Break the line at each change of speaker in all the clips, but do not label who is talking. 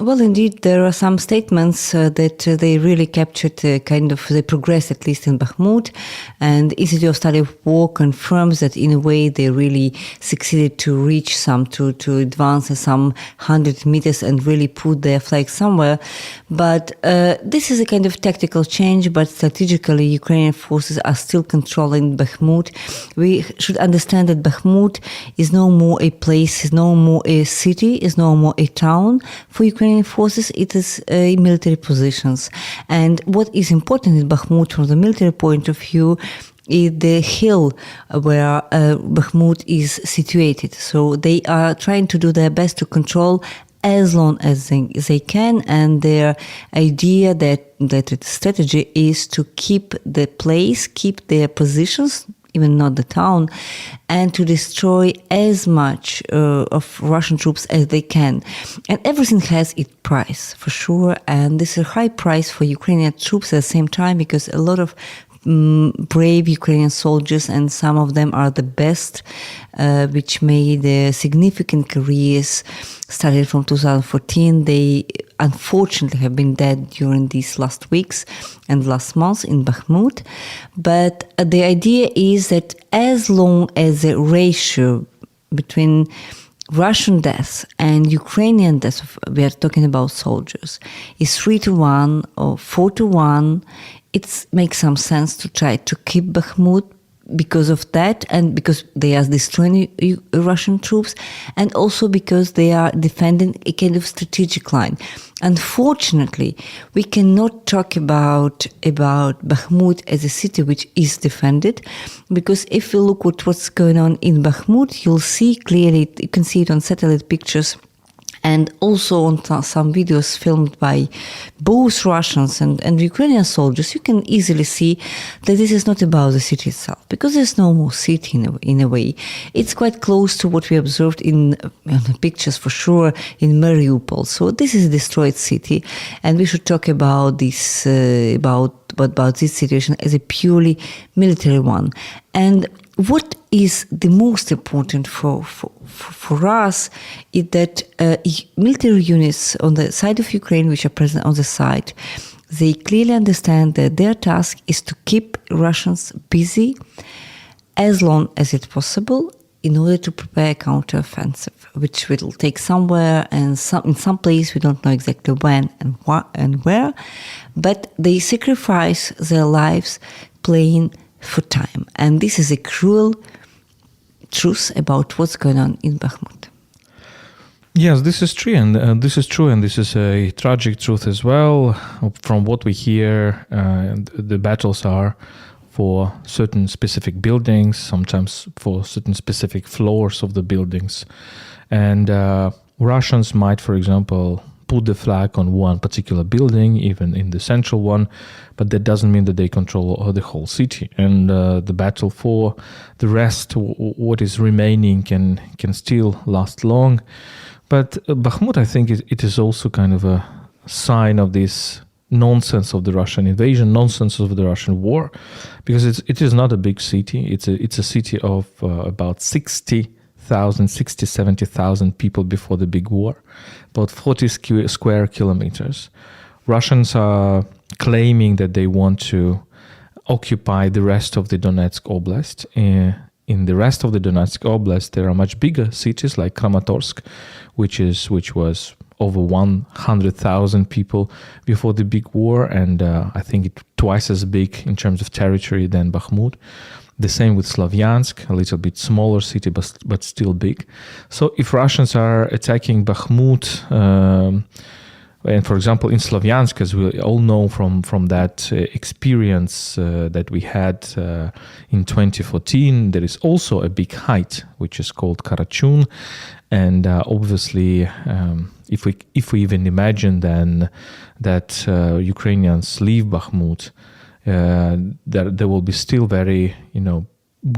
Well, indeed, there are some statements that they really captured kind of the progress, at least in Bakhmut. And the Institute of Study of War confirms that in a way they really succeeded to reach to advance some 100 meters and really put their flag somewhere. But this is a kind of tactical change, but strategically Ukrainian forces are still controlling Bakhmut. We should understand that Bakhmut is no more a place, is no more a city, is no more a town for Ukrainian forces. It is military positions. And what is important in Bakhmut from the military point of view is the hill where Bakhmut is situated. So they are trying to do their best to control as long as they can, and their idea that the strategy is to keep the place, keep their positions, even not the town, and to destroy as much of Russian troops as they can. And everything has its price, for sure, and this is a high price for Ukrainian troops at the same time, because a lot of brave Ukrainian soldiers, and some of them are the best, which made significant careers, started from 2014. They unfortunately have been dead during these last weeks and last months in Bakhmut. But the idea is that as long as the ratio between Russian deaths and Ukrainian deaths, we are talking about soldiers, is 3-1 or 4-1, it makes some sense to try to keep Bakhmut because of that, and because they are destroying Russian troops, and also because they are defending a kind of strategic line. Unfortunately, we cannot talk about Bakhmut as a city which is defended, because if you look at what's going on in Bakhmut, you'll see clearly, you can see it on satellite pictures, and also on some videos filmed by both Russians and Ukrainian soldiers, you can easily see that this is not about the city itself, because there's no more city in a way. It's quite close to what we observed in the pictures, for sure, in Mariupol. So this is a destroyed city, and we should talk about this about this situation as a purely military one. And what is the most important for us is that military units on the side of Ukraine, which are present on the site, they clearly understand that their task is to keep Russians busy as long as it's possible in order to prepare a counteroffensive, which will take somewhere and in some place, we don't know exactly when and where, but they sacrifice their lives playing for time. And this is a cruel truth about what's going on in Bakhmut.
Yes, this is true, and this is a tragic truth as well. From what we hear, the battles are for certain specific buildings, sometimes for certain specific floors of the buildings. And Russians might, for example, put the flag on one particular building, even in the central one, but that doesn't mean that they control the whole city. And the battle for the rest, what is remaining, can still last long. But Bakhmut, I think, it is also kind of a sign of this nonsense of the Russian invasion, nonsense of the Russian war, because it is not a big city. It's a city of about 70,000 people before the big war, about 40 square kilometers. Russians are claiming that they want to occupy the rest of the Donetsk Oblast. In the rest of the Donetsk Oblast, there are much bigger cities like Kramatorsk, which was over 100,000 people before the big war, and I think it twice as big in terms of territory than Bakhmut. The same with Slavyansk, a little bit smaller city, but still big. So if Russians are attacking Bakhmut, and for example in Slavyansk, as we all know from that experience that we had in 2014, there is also a big height which is called Karachun, and obviously if we even imagine then that Ukrainians leave Bakhmut, there will be still very,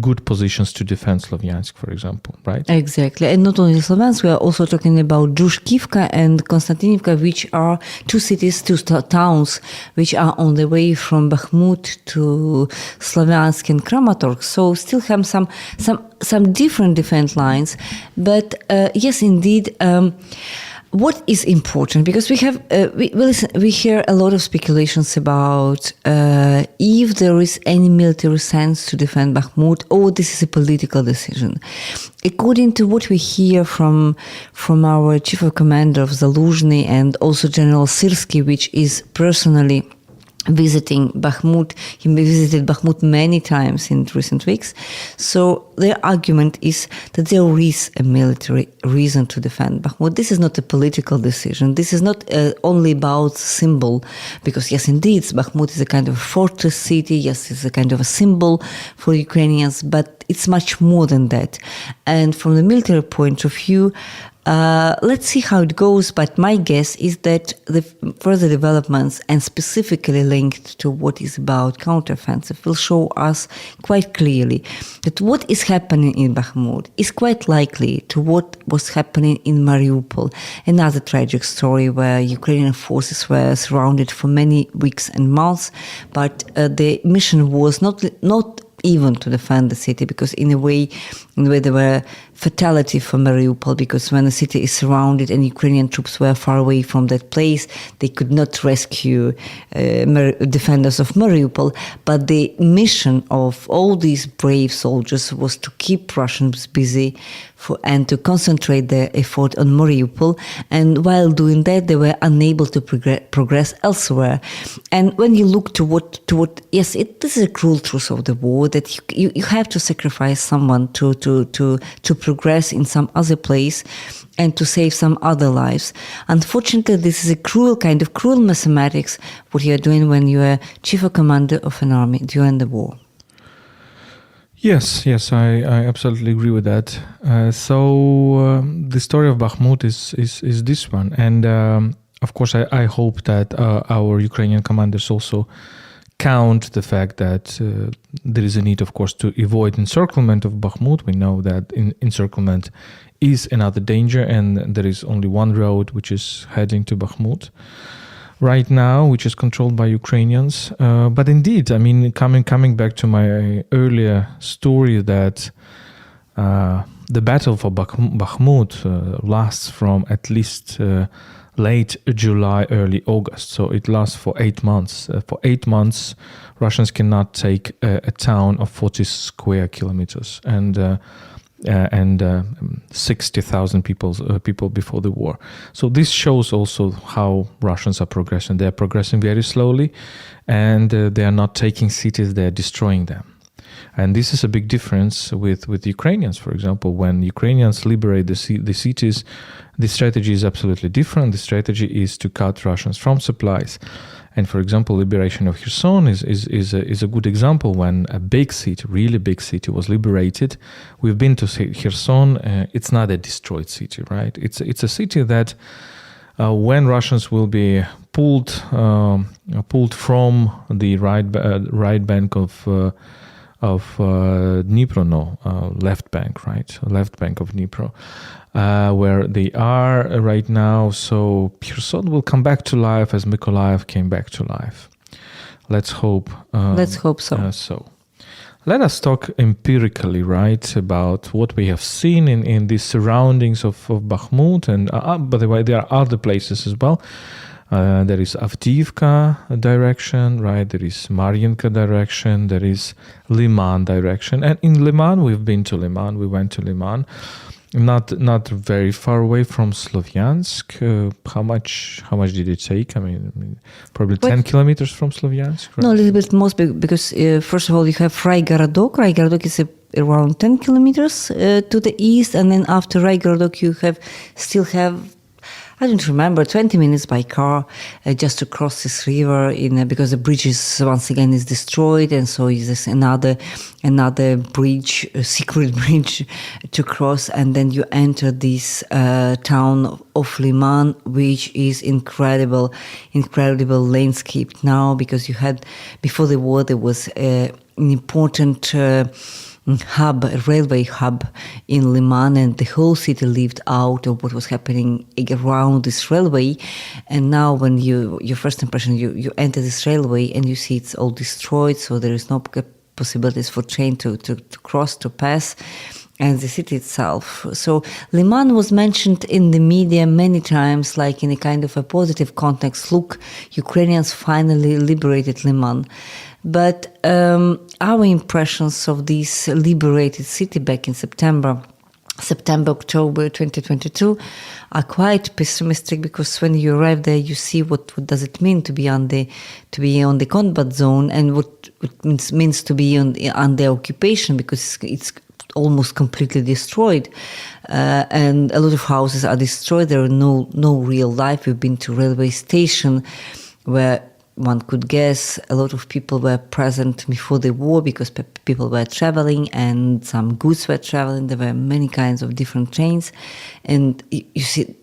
good positions to defend Slavyansk, for example, right?
Exactly. And not only Slavyansk, we are also talking about Drushkivka and Konstantinivka, which are two cities, two towns, which are on the way from Bakhmut to Slavyansk and Kramatorsk. So still have some different defense lines. But yes, indeed, What is important, because we have we hear a lot of speculations about if there is any military sense to defend Bakhmut, or this is a political decision. According to what we hear from our chief of commander of Zaluzhny and also General Syrsky, which is personally visiting Bakhmut. He visited Bakhmut many times in recent weeks. So their argument is that there is a military reason to defend Bakhmut. This is not a political decision. This is not only about symbol, because yes, indeed, Bakhmut is a kind of a fortress city. Yes, it's a kind of a symbol for Ukrainians, but it's much more than that. And from the military point of view, let's see how it goes, but my guess is that the further developments, and specifically linked to what is about counteroffensive, will show us quite clearly that what is happening in Bakhmut is quite likely to what was happening in Mariupol, another tragic story where Ukrainian forces were surrounded for many weeks and months, but the mission was not even to defend the city, because in a way there were fatality for Mariupol, because when the city is surrounded and Ukrainian troops were far away from that place, they could not rescue defenders of Mariupol. But the mission of all these brave soldiers was to keep Russians busy and to concentrate their effort on Mariupol. And while doing that, they were unable to progress elsewhere. And when you look to what yes, this is a cruel truth of the war, that you have to sacrifice someone to progress in some other place and to save some other lives. Unfortunately, this is a cruel mathematics, what you are doing when you are chief of commander of an army during the war.
Yes, I absolutely agree with that. So the story of Bakhmut is this one. And of course, I hope that our Ukrainian commanders also count the fact that there is a need, of course, to avoid encirclement of Bakhmut. We know that encirclement is another danger, and there is only one road which is heading to Bakhmut right now, which is controlled by Ukrainians. But indeed, I mean, coming back to my earlier story, that the battle for Bakhmut lasts from at least late July, early August. So it lasts for 8 months. For 8 months, Russians cannot take a town of 40 square kilometers and 60,000 people before the war. So this shows also how Russians are progressing. They are progressing very slowly, and they are not taking cities, they are destroying them. And this is a big difference with Ukrainians, for example. When Ukrainians liberate the cities, the strategy is absolutely different. The strategy is to cut Russians from supplies. And for example, liberation of Kherson is a good example. When a big city, really big city, was liberated. We've been to Kherson. It's not a destroyed city, right? It's a city that when Russians will be pulled from the right bank of Dnipro, left bank, right? Left bank of Dnipro, where they are right now. So Kherson will come back to life as Mykolaiv came back to life. Let's hope.
Let's hope so.
So let us talk empirically, right, about what we have seen in the surroundings of Bakhmut. And by the way, there are other places as well. There is Avdiivka direction, right? There is Mar'yinka direction. There is Liman direction. And in Liman, we've been to Liman. We went to Liman, not very far away from Slovyansk. How much did it take? I mean probably 10 kilometers from Slovyansk. Right?
No, a little bit more, because first of all, you have Raigorodok. Raigorodok is around 10 kilometers to the east, and then after Raigorodok, you still have, I don't remember, 20 minutes by car just to cross this river because the bridge is once again is destroyed, and so is this another bridge, a secret bridge to cross, and then you enter this town of Liman, which is incredible landscape now, because you had, before the war, there was an important hub, a railway hub in Liman, and the whole city lived out of what was happening around this railway. And now when your first impression, you enter this railway and you see it's all destroyed, so there is no possibilities for train to cross, to pass. and the city itself. So Liman was mentioned in the media many times, like in a kind of a positive context. Look, Ukrainians finally liberated Liman. But our impressions of this liberated city back in September, October 2022 are quite pessimistic, because when you arrive there, you see what does it mean to be on the combat zone, and what it means to be under occupation, because it's almost completely destroyed, and a lot of houses are destroyed. There are no real life. We've been to railway station where one could guess a lot of people were present before the war, because people were traveling and some goods were traveling. There were many kinds of different trains, and you see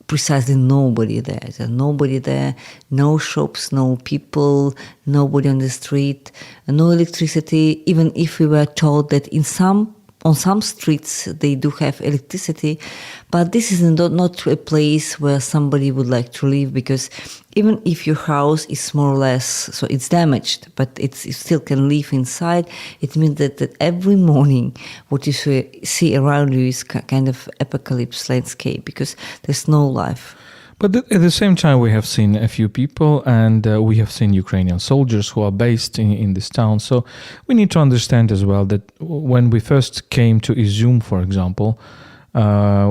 precisely nobody there. There's nobody there, no shops, no people, nobody on the street, no electricity. Even if we were told that on some streets they do have electricity, but this is not a place where somebody would like to live, because even if your house is more or less, so it's damaged, but you still can live inside, it means that every morning what you see around you is kind of apocalypse landscape, because there's no life.
But at the same time, we have seen a few people, and we have seen Ukrainian soldiers who are based in this town. So we need to understand as well that when we first came to Izum, for example,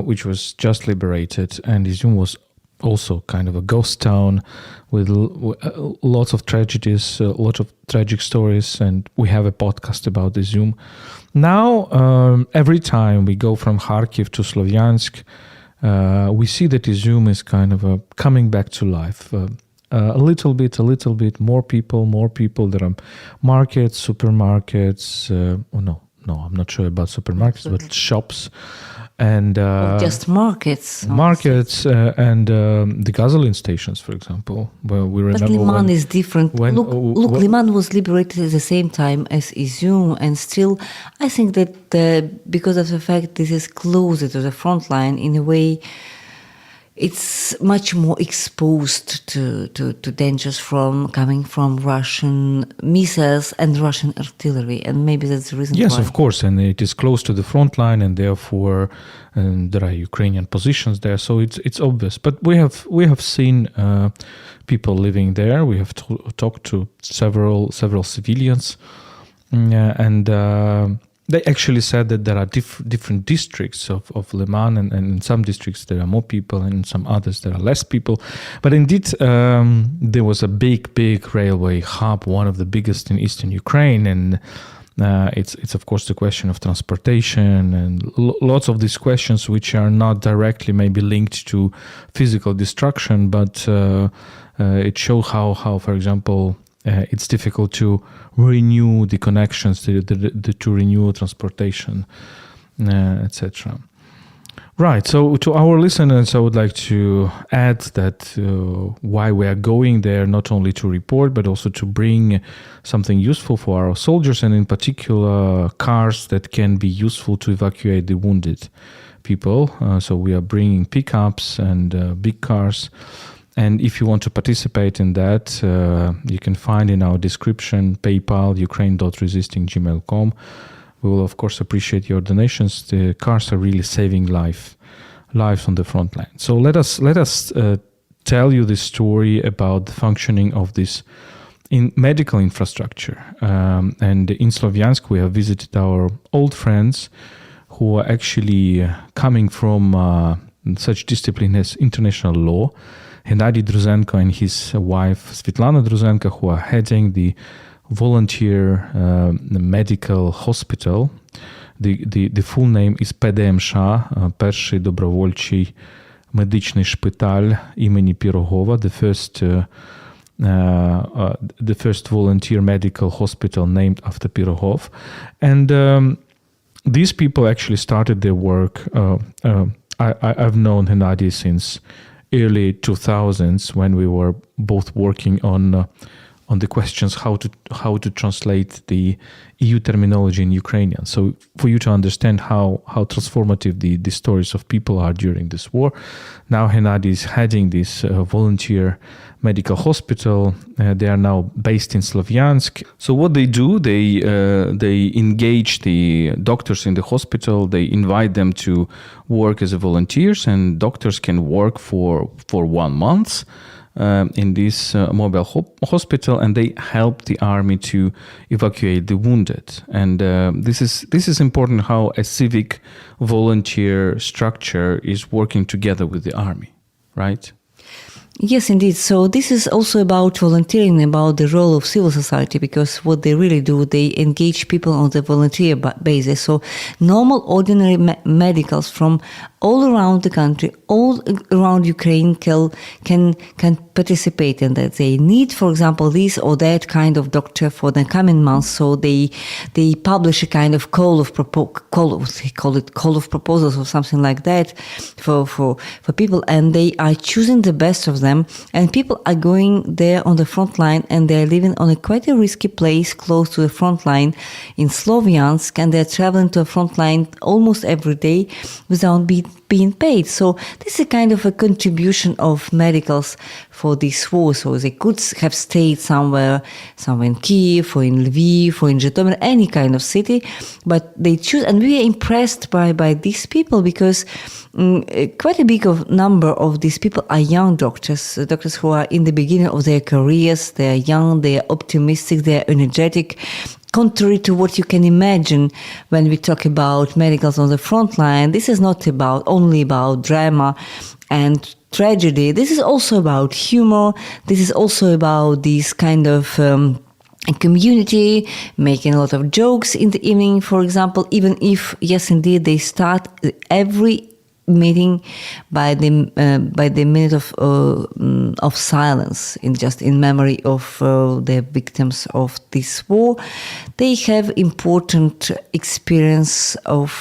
which was just liberated, and Izum was also kind of a ghost town with lots of tragedies, lots of tragic stories, and we have a podcast about Izum. Now, every time we go from Kharkiv to Slovyansk, we see that Izum is kind of coming back to life. A little bit, more people. There are markets, supermarkets. No, I'm not sure about supermarkets, but shops. And
just markets.
And the gasoline stations, for example, where we remember.
But Liman is different. Look, Liman was liberated at the same time as Izum, and still, I think that because of the fact this is closer to the front line, in a way, it's much more exposed to dangers coming from Russian missiles and Russian artillery, and maybe that's the reason.
Yes,
why.
of course, and it is close to the front line, and therefore there are Ukrainian positions there, so it's obvious. But we have seen people living there. We have talked to several civilians, and they actually said that there are different districts of Liman, and in some districts there are more people, and in some others there are less people. But indeed, there was a big railway hub, one of the biggest in eastern Ukraine, and it's of course the question of transportation and lots of these questions which are not directly maybe linked to physical destruction, but it shows how, for example, it's difficult to renew the connections, to renew transportation, etc. Right. So to our listeners, I would like to add that why we are going there, not only to report, but also to bring something useful for our soldiers, and in particular cars that can be useful to evacuate the wounded people. So we are bringing pickups and big cars. And if you want to participate in that, you can find in our description PayPal, ukraine.resisting@gmail.com. We will, of course, appreciate your donations. The cars are really saving lives on the front line. So let us tell you the story about the functioning of this medical infrastructure. And in Slovyansk, we have visited our old friends who are actually coming from such discipline as international law. Hennady Druzenko and his wife Svetlana Druzenko, who are heading the volunteer medical hospital. The full name is ПДМШ, Перший добровольчий медичний шпиталь імені Пірогова, the first volunteer medical hospital named after Pirogov. And these people actually started their work. I've known Hennady since early 2000s, when we were both working on on the questions how to translate the EU terminology in Ukrainian. So for you to understand how transformative the stories of people are during this war. Now Hennady is heading this volunteer medical hospital. They are now based in Slavyansk. So what they do, they engage the doctors in the hospital. They invite them to work as volunteers, and doctors can work for 1 month in this mobile hospital, and they help the army to evacuate the wounded. And this is important, how a civic volunteer structure is working together with the army, right?
Yes, indeed. So this is also about volunteering, about the role of civil society, because what they really do, they engage people on the volunteer basis. So normal, ordinary medicals from all around the country, all around Ukraine can participate in that. They need, for example, this or that kind of doctor for the coming months. So they publish a kind of call of proposals or something like that for people, and they are choosing the best of them. And people are going there on the front line, and they're living on quite a risky place close to the front line in Slavyansk, and they're traveling to the front line almost every day without being paid. So this is a kind of a contribution of medicals for this war. So they could have stayed somewhere in Kiev or in Lviv or in Zhytomyr, any kind of city, but they choose. And we are impressed by these people, because quite a big number of these people are young doctors who are in the beginning of their careers. They are young, they are optimistic, they are energetic. Contrary to what you can imagine when we talk about medicals on the front line, this is not only about drama and tragedy. This is also about humor. This is also about this kind of community, making a lot of jokes in the evening, for example, even if, yes, indeed, they start every meeting by the minute of silence in memory of the victims of this war. They have important experience of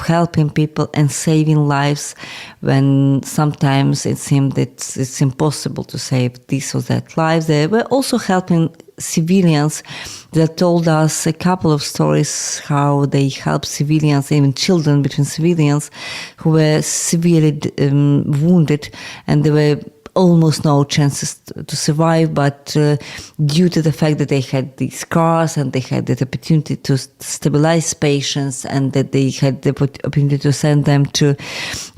helping people and saving lives when sometimes it seemed that it's impossible to save this or that life. They were also helping civilians. That told us a couple of stories how they helped civilians, even children between civilians, who were severely wounded, and there were almost no chances to survive, but due to the fact that they had these scars and they had the opportunity to stabilize patients, and that they had the opportunity to send them to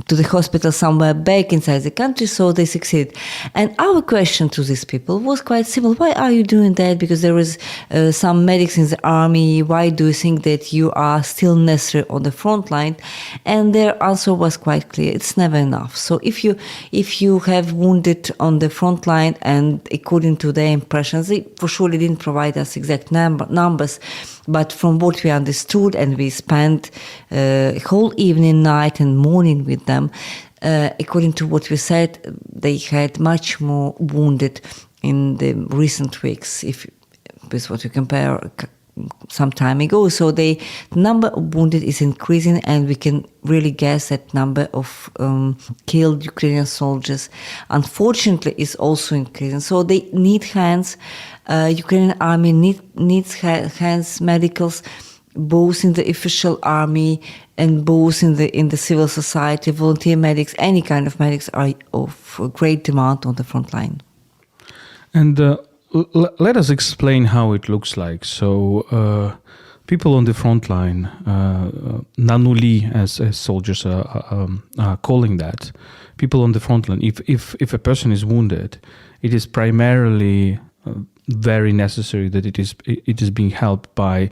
the hospital somewhere back inside the country, so they succeeded. And our question to these people was quite simple. Why are you doing that? Because there is some medics in the army. Why do you think that you are still necessary on the front line? And their answer was quite clear. It's never enough. So if you have wounded on the front line, and according to their impressions, they for sure didn't provide us exact numbers, but from what we understood, and we spent a whole evening, night and morning with them, according to what we said, they had much more wounded in the recent weeks, with what we compare some time ago. So the number of wounded is increasing, and we can really guess that number of killed Ukrainian soldiers, unfortunately, is also increasing. So they need hands. Ukrainian army needs hands, medicals, both in the official army and both in the civil society. Volunteer medics, any kind of medics, are of great demand on the front line.
And let us explain how it looks like. So people on the front line, nanuli, as soldiers are calling that, people on the front line, if a person is wounded, it is primarily very necessary that it is being helped by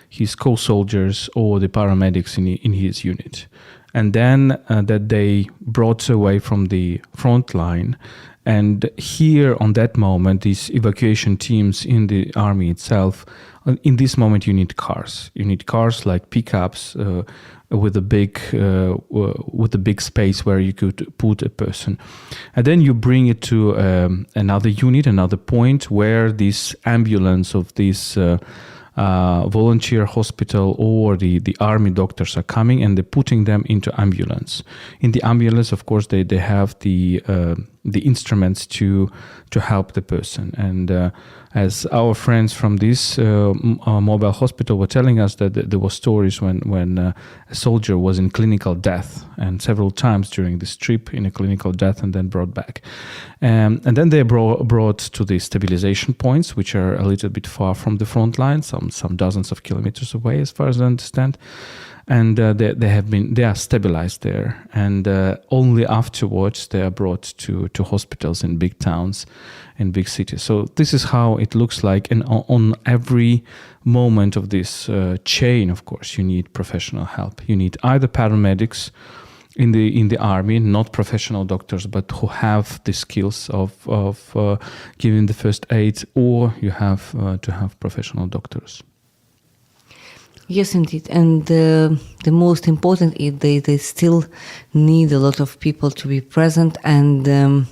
his co-soldiers or the paramedics in his unit. And then that they brought away from the front line. And here, on that moment, these evacuation teams in the army itself, in this moment, you need cars. You need cars like pickups with a big space where you could put a person. And then you bring it to another unit, another point where this ambulance of this volunteer hospital or the army doctors are coming, and they're putting them into ambulance. In the ambulance, of course, they have the the instruments to help the person. And as our friends from this mobile hospital were telling us, that there were stories when a soldier was in clinical death, and several times during this trip in a clinical death, and then brought back. And then they brought to the stabilization points, which are a little bit far from the front line, some dozens of kilometers away, as far as I understand. And they are stabilized there, and only afterwards they are brought to hospitals in big towns, in big cities. So this is how it looks like. And on every moment of this chain, of course, you need professional help. You need either paramedics in the army, not professional doctors, but who have the skills of giving the first aid, or you have to have professional doctors.
Yes, indeed. And the most important is they still need a lot of people to be present. And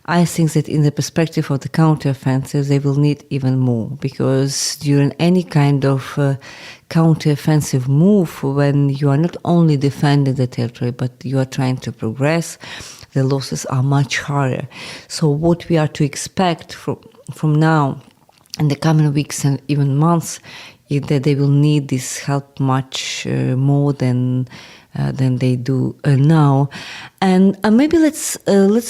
I think that in the perspective of the counteroffensive, they will need even more, because during any kind of counteroffensive move, when you are not only defending the territory, but you are trying to progress, the losses are much higher. So what we are to expect from now in the coming weeks and even months is that they will need this help much more than they do now. And maybe let's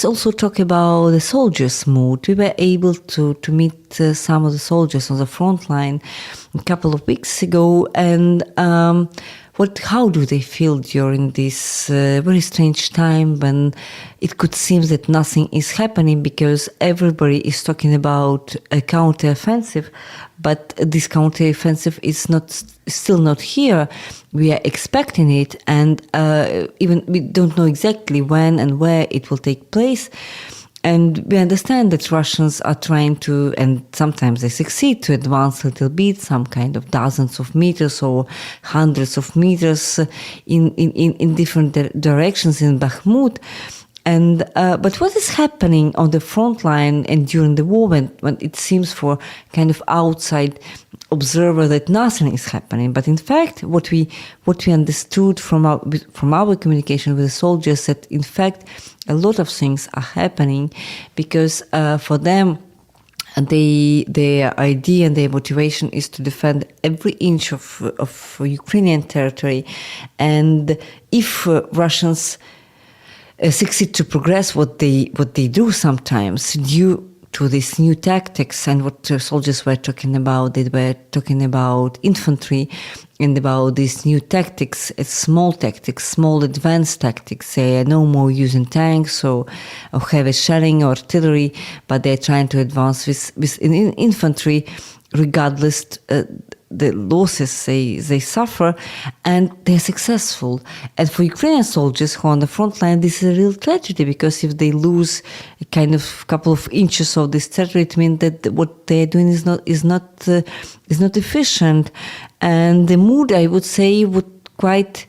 also talk about the soldiers' mood. We were able to meet some of the soldiers on the front line a couple of weeks ago, and how do they feel during this very strange time when it could seem that nothing is happening, because everybody is talking about a counteroffensive, but this counteroffensive is still not here. We are expecting it, and even we don't know exactly when and where it will take place. And we understand that Russians are trying to, and sometimes they succeed, to advance a little bit, some kind of dozens of meters or hundreds of meters in different directions in Bakhmut. And but what is happening on the front line and during the war, when it seems for kind of outside observer that nothing is happening, but in fact, what we understood from our communication with the soldiers, that in fact a lot of things are happening, because for them, their idea and their motivation is to defend every inch of Ukrainian territory, and if Russians succeed to progress, what they do sometimes due to these new tactics, and what soldiers were talking about. They were talking about infantry and about these new tactics, small advanced tactics. They are no more using tanks or heavy shelling or artillery, but they're trying to advance with infantry, regardless the losses they suffer, and they're successful. And for Ukrainian soldiers who are on the front line, this is a real tragedy, because if they lose a kind of couple of inches of this territory, it means that what they're doing is not efficient. And the mood, I would say, would quite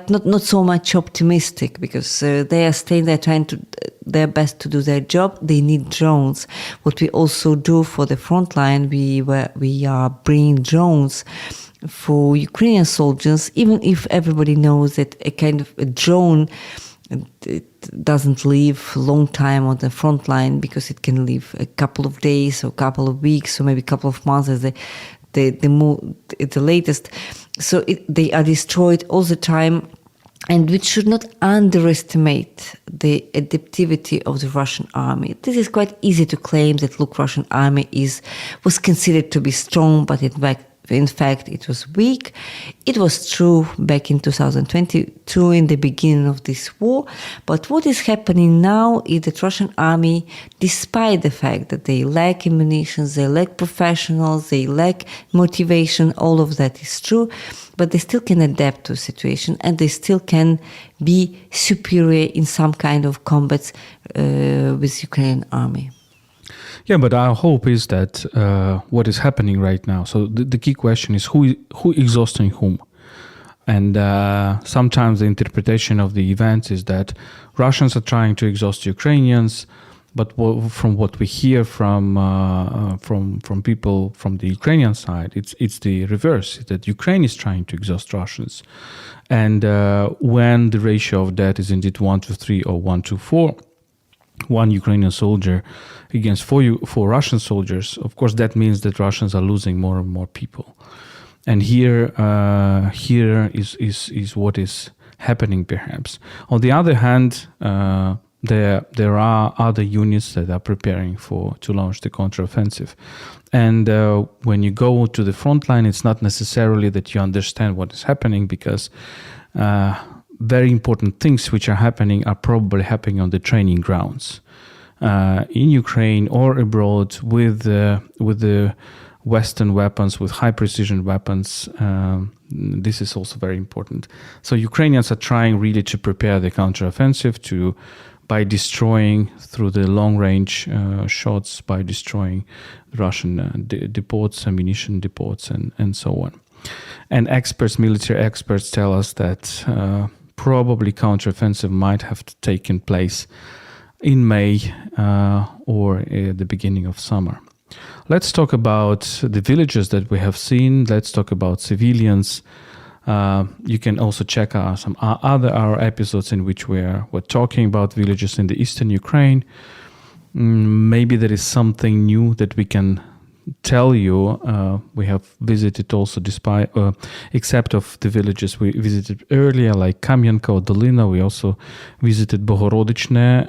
not so much optimistic, because they are staying there trying to their best to do their job. They need drones. What we also do for the front line, we are bringing drones for Ukrainian soldiers, even if everybody knows that a kind of a drone, it doesn't live a long time on the front line, because it can live a couple of days or a couple of weeks or maybe a couple of months as the latest. So they are destroyed all the time, and we should not underestimate the adaptivity of the Russian army. This is quite easy to claim that, look, Russian army was considered to be strong, but in fact it was weak. It was true back in 2022, in the beginning of this war. But what is happening now is that Russian army, despite the fact that they lack ammunition, they lack professionals, they lack motivation, all of that is true, but they still can adapt to a situation, and they still can be superior in some kind of combats with Ukrainian army.
Yeah, but our hope is that what is happening right now, so the key question is who exhausting whom? And sometimes the interpretation of the events is that Russians are trying to exhaust Ukrainians, but from what we hear from people from the Ukrainian side, it's the reverse, that Ukraine is trying to exhaust Russians. And when the ratio of that is indeed 1 to 3 or 1 to 4,
one Ukrainian soldier against four Russian soldiers, of course that means that Russians are losing more and more people. And here is what is happening perhaps. On the other hand, there are other units that are preparing to launch the counteroffensive. And when you go to the front line, it's not necessarily that you understand what is happening, because very important things which are happening are probably happening on the training grounds in Ukraine or abroad with the Western weapons, with high precision weapons. This is also very important. So Ukrainians are trying really to prepare the counteroffensive by destroying through the long range shots, by destroying Russian depots, ammunition depots, and so on. And military experts tell us that probably counteroffensive might have taken place in May or at the beginning of summer. Let's talk about the villages that we have seen. Let's talk about civilians. You can also check out some our episodes in which we're talking about villages in the eastern Ukraine. Maybe there is something new that we can tell you. We have visited also, except of the villages we visited earlier, like Kam'yanka or Dolina. We also visited Bohorodichne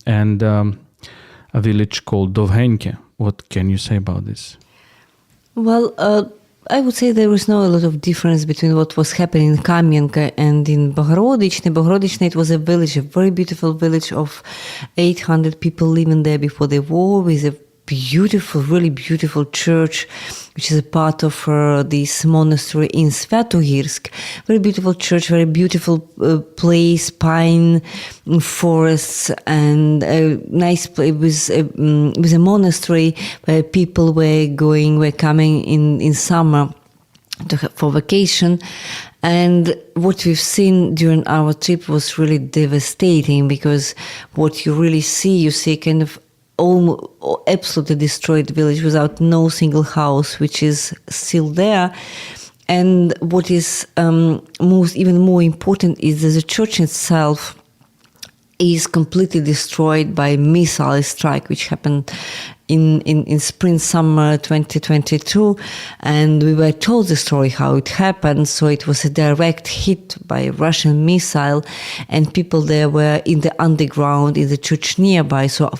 and a village called Dovhenke. What can you say about this?
Well, I would say there was not a lot of difference between what was happening in Kam'yanka and in Bohorodichne. Bohorodichne, it was a village, a very beautiful village of 800 people living there before the war, with a beautiful, really beautiful church, which is a part of this monastery in Svyatogirsk. Very beautiful church, very beautiful place, pine forests, and a nice place with a monastery where people were coming in summer for vacation. And what we've seen during our trip was really devastating, because what you see kind of absolutely destroyed village without no single house which is still there. And what is even more important is that the church itself is completely destroyed by missile strike, which happened in spring, summer 2022. And we were told the story how it happened. So it was a direct hit by a Russian missile, and people there were in the underground in the church nearby. So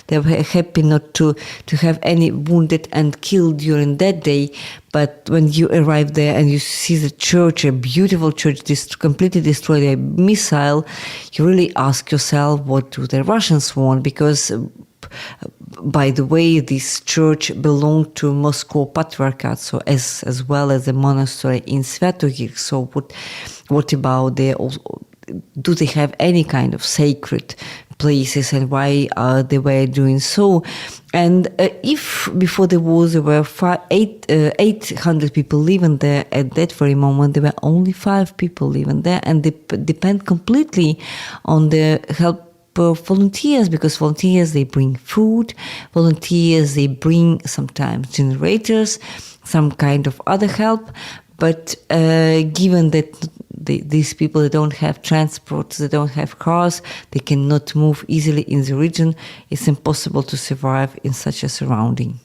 they were happy not to have any wounded and killed during that day. But when you arrive there and you see the church, a beautiful church, completely destroyed by a missile, you really ask yourself, what do the Russians want? Because, by the way, this church belonged to Moscow Patriarchate, so as well as the monastery in Svyatogirsk. So what about do they have any kind of sacred places, and why they were doing so? And if before the war there were 800 people living there, at that very moment there were only 5 people living there, and they depend completely on the help of volunteers, because volunteers, they bring food, volunteers, they bring sometimes generators, some kind of other help. But given that these people, they don't have transport, they don't have cars, they cannot move easily in the region, it's impossible to survive in such a surrounding.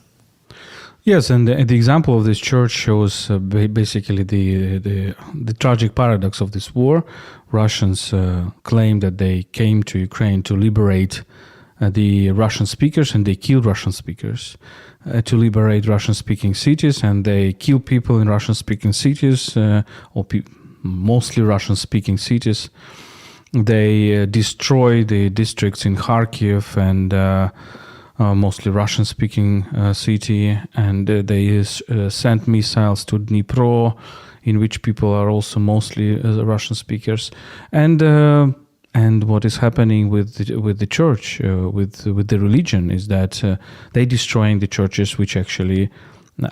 Yes, and the example of this church shows basically the tragic paradox of this war. Russians claim that they came to Ukraine to liberate the Russian speakers, and they killed Russian speakers, to liberate Russian-speaking cities, and they kill people in Russian-speaking cities, mostly Russian-speaking cities. They destroy the districts in Kharkiv and mostly Russian-speaking city, and they sent missiles to Dnipro, in which people are also mostly Russian speakers. And what is happening with the church, with the religion, is that they destroying the churches which actually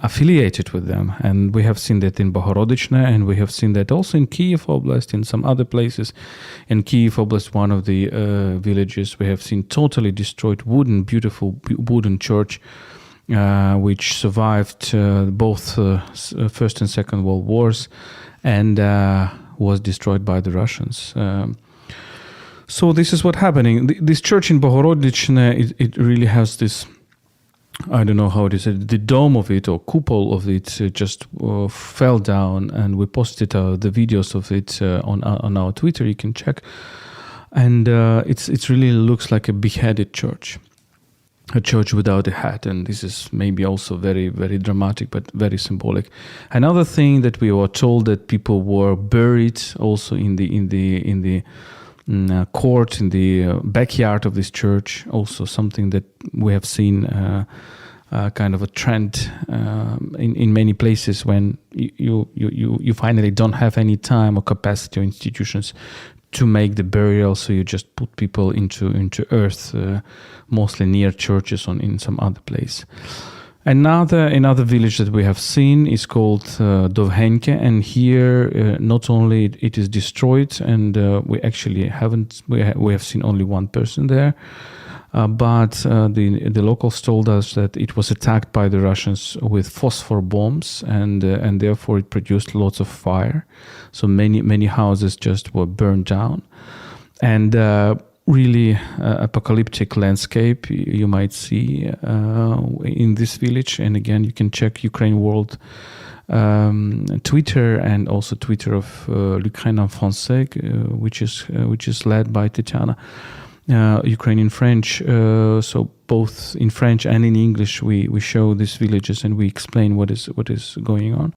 affiliated with them. And we have seen that in Bohorodichne, and we have seen that also in Kiev Oblast, in some other places. In Kiev Oblast, one of the villages, we have seen totally destroyed beautiful wooden church, which survived both First and Second World Wars, and was destroyed by the Russians. So this is what's happening. This church in Bohorodnichne, it really has this, I don't know how it is, the dome of it or cupola of it just fell down, and we posted the videos of it on our Twitter. You can check, and it really looks like a beheaded church, a church without a head, and this is maybe also very, very dramatic, but very symbolic. Another thing that we were told that people were buried also in the court, in the backyard of this church. Also something that we have seen kind of a trend in many places when you finally don't have any time or capacity or institutions to make the burial, so you just put people into earth, mostly near churches or in some other place. Another village that we have seen is called Dovhenke, and here not only it is destroyed, and we actually we have seen only one person there, but the locals told us that it was attacked by the Russians with phosphor bombs, and therefore it produced lots of fire. So many houses just were burned down, and really apocalyptic landscape you might see in this village. And again, you can check Ukraine World Twitter, and also Twitter of l'Ukraine en français, which is led by Tatiana, Ukrainian French. So both in French and in English we show these villages and we explain what is going on.